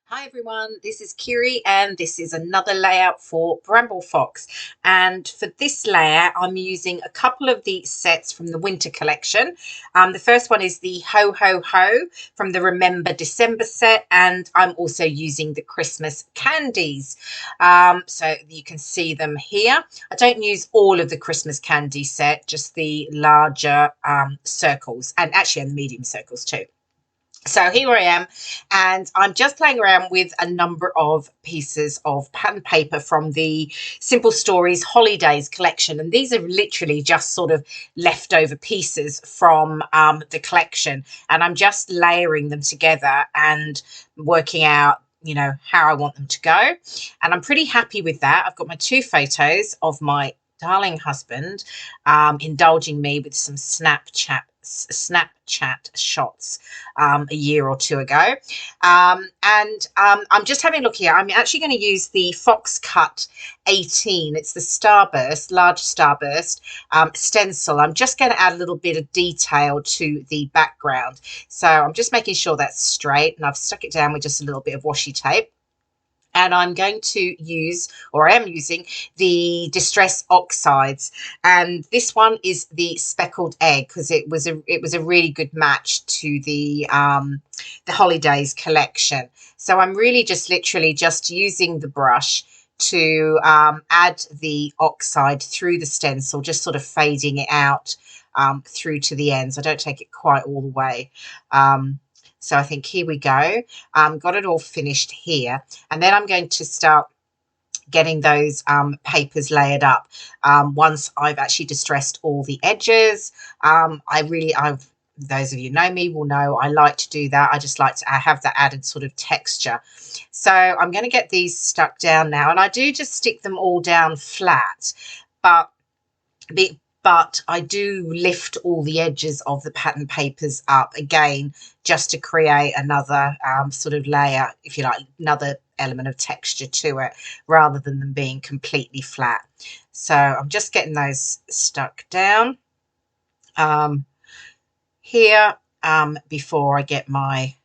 Hi everyone, this is Kirei and this is another layout for Bramble Fox. And for this layout, I'm using a couple of the sets from the winter collection. The first one is the Ho Ho Ho from the Remember December set, and I'm also using the Christmas candies. So you can see them here. I don't use all of the Christmas candy set, just the larger circles, and actually and the medium circles too. So here I am, and I'm just playing around with a number of pieces of pattern paper from the Simple Stories Holidays collection. And these are literally just sort of leftover pieces from the collection. And I'm just layering them together and working out, how I want them to go. And I'm pretty happy with that. I've got my two photos of my darling husband indulging me with some Snapchat shots a year or two ago. I'm just having a look here. I'm actually going to use the Fox Cut 18. It's the Starburst, large Starburst stencil. I'm just going to add a little bit of detail to the background. So I'm just making sure that's straight, and I've stuck it down with just a little bit of washi tape. And I'm going to use, or I am using, the Distress Oxides, and this one is the Speckled Egg because it was a really good match to the Holidays collection. So I'm really just literally just using the brush to add the oxide through the stencil, just sort of fading it out through to the ends. I don't take it quite all the way. So I think here we go. Got it all finished here. And then I'm going to start getting those papers layered up. Once I've actually distressed all the edges, those of you who know me will know I like to do that. I just like to have that added sort of texture. So I'm going to get these stuck down now. And I do just stick them all down flat, but I do lift all the edges of the pattern papers up again, just to create another sort of layer, if you like, another element of texture to it, rather than them being completely flat. So I'm just getting those stuck down here before I get my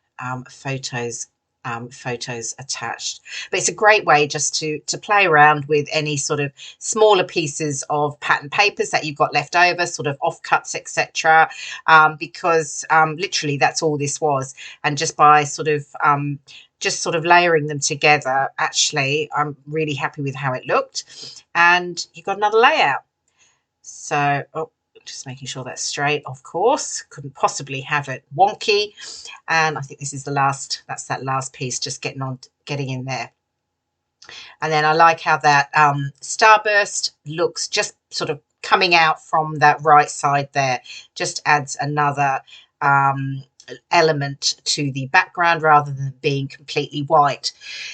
photos attached. But it's a great way just to play around with any sort of smaller pieces of pattern papers that you've got left over, sort of offcuts, etc. Because literally that's all this was. And just by sort of layering them together, actually I'm really happy with how it looked. And you've got another layout. So just making sure that's straight, of course, couldn't possibly have it wonky. And I think this is that's that last piece, just getting in there. And then I like how that starburst looks, just sort of coming out from that right side there, just adds another element to the background rather than being completely white.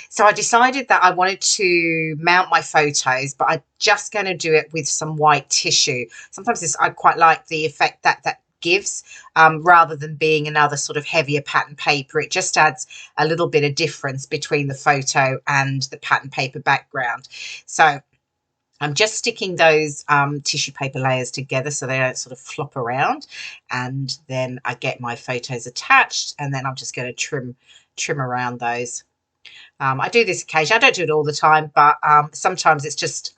So I decided that I wanted to mount my photos, but I'm just going to do it with some white tissue. Sometimes I quite like the effect that gives, rather than being another sort of heavier pattern paper. It just adds a little bit of difference between the photo and the pattern paper background. So I'm just sticking those tissue paper layers together so they don't sort of flop around, and then I get my photos attached, and then I'm just going to trim around those. I do this occasionally. I don't do it all the time, but sometimes it's just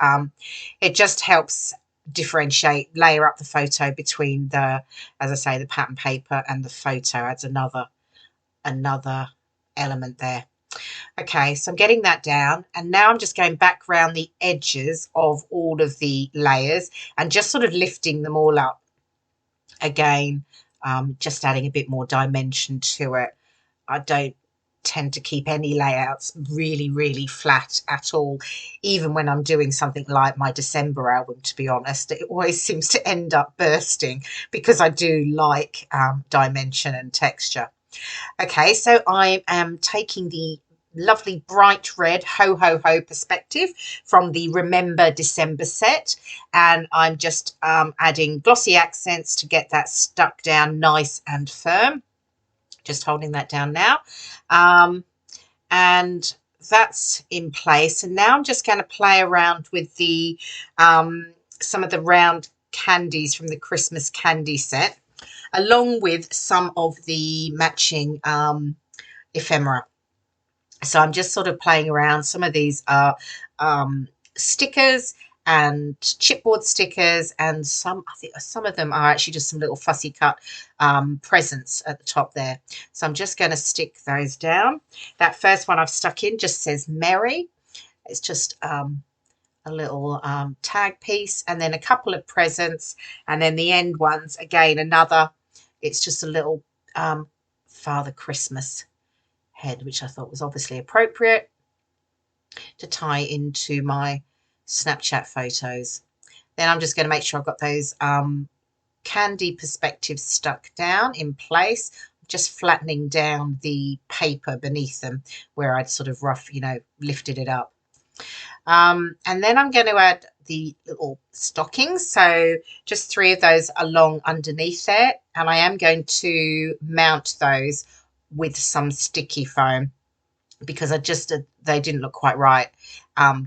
it just helps differentiate, layer up the photo between as I say, the pattern paper and the photo. Adds another element there. Okay, so I'm getting that down, and now I'm just going back around the edges of all of the layers and just sort of lifting them all up again, just adding a bit more dimension to it. I don't tend to keep any layouts really flat at all, even when I'm doing something like my December album. To be honest, it always seems to end up bursting because I do like dimension and texture. Okay, so I am taking the lovely bright red Ho Ho Ho perspective from the Remember December set, and I'm just adding glossy accents to get that stuck down nice and firm. Just holding that down now, and that's in place. And now I'm just going to play around with the some of the round candies from the Christmas candy set, along with some of the matching ephemera. So I'm just sort of playing around. Some of these are stickers and chipboard stickers, and I think some of them are actually just some little fussy cut presents at the top there. So I'm just going to stick those down. That first one I've stuck in just says Merry. It's just a little tag piece, and then a couple of presents, and then the end ones again another. It's just a little Father Christmas head, which I thought was obviously appropriate to tie into my Snapchat photos. Then I'm just going to make sure I've got those candy perspectives stuck down in place, just flattening down the paper beneath them where I'd sort of lifted it up. And then I'm going to add the little stockings. So just 3 of those along underneath there. And I am going to mount those with some sticky foam because they didn't look quite right,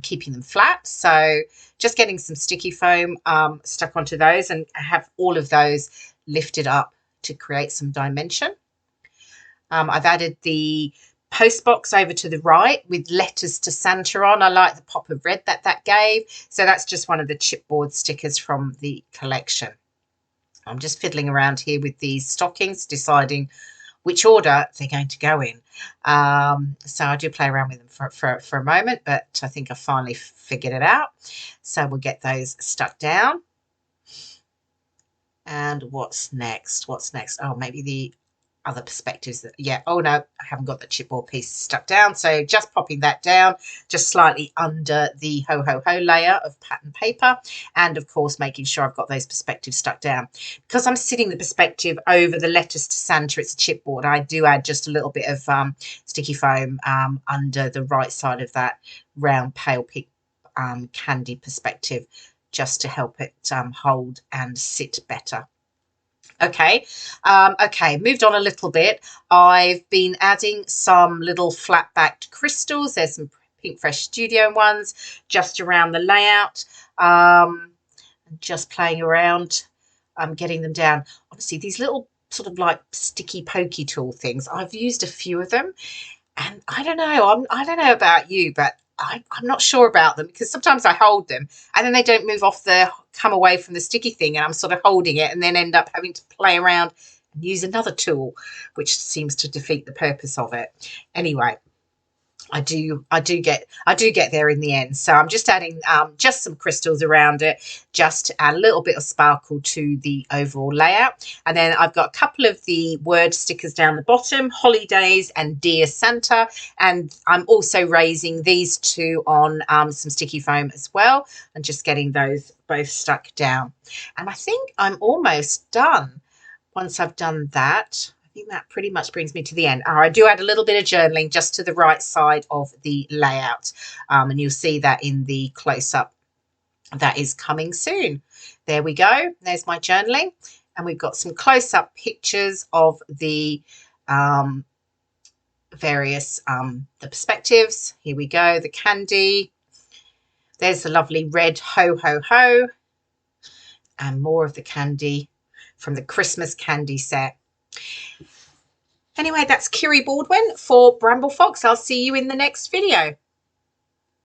keeping them flat. So just getting some sticky foam stuck onto those, and have all of those lifted up to create some dimension. I've added the post box over to the right with letters to Santa on. I like the pop of red that gave. So that's just one of the chipboard stickers from the collection. I'm just fiddling around here with these stockings, deciding which order they're going to go in. So I do play around with them for a moment, but I think I finally figured it out. So we'll get those stuck down. And what's next? Oh, maybe the other perspectives. Oh no, I haven't got the chipboard piece stuck down. So just popping that down, just slightly under the ho-ho-ho layer of pattern paper. And of course, making sure I've got those perspectives stuck down. Because I'm sitting the perspective over the letters to Santa, it's a chipboard. I do add just a little bit of sticky foam under the right side of that round pale pink candy perspective, just to help it hold and sit better. Okay, moved on a little bit. I've been adding some little flat-backed crystals. There's some Pink Fresh Studio ones just around the layout. Just playing around, getting them down. Obviously, these little sort of like sticky pokey tool things, I've used a few of them, and I don't know. I don't know about you, but I'm not sure about them, because sometimes I hold them and then they don't come away from the sticky thing, and I'm sort of holding it and then end up having to play around and use another tool, which seems to defeat the purpose of it. Anyway, I do get there in the end. So I'm just adding just some crystals around it, just to add a little bit of sparkle to the overall layout. And then I've got a couple of the word stickers down the bottom, Holidays and Dear Santa. And I'm also raising these two on some sticky foam as well, and just getting those both stuck down. And I think I'm almost done. Once I've done that, I think that pretty much brings me to the end. I do add a little bit of journaling just to the right side of the layout, and you'll see that in the close-up that is coming soon. There we go. There's my journaling, and we've got some close-up pictures of the various the perspectives. Here we go, the candy. There's the lovely red ho ho ho, and more of the candy from the Christmas candy set. Anyway, that's Kirei Baldwin for Bramble Fox. I'll see you in the next video.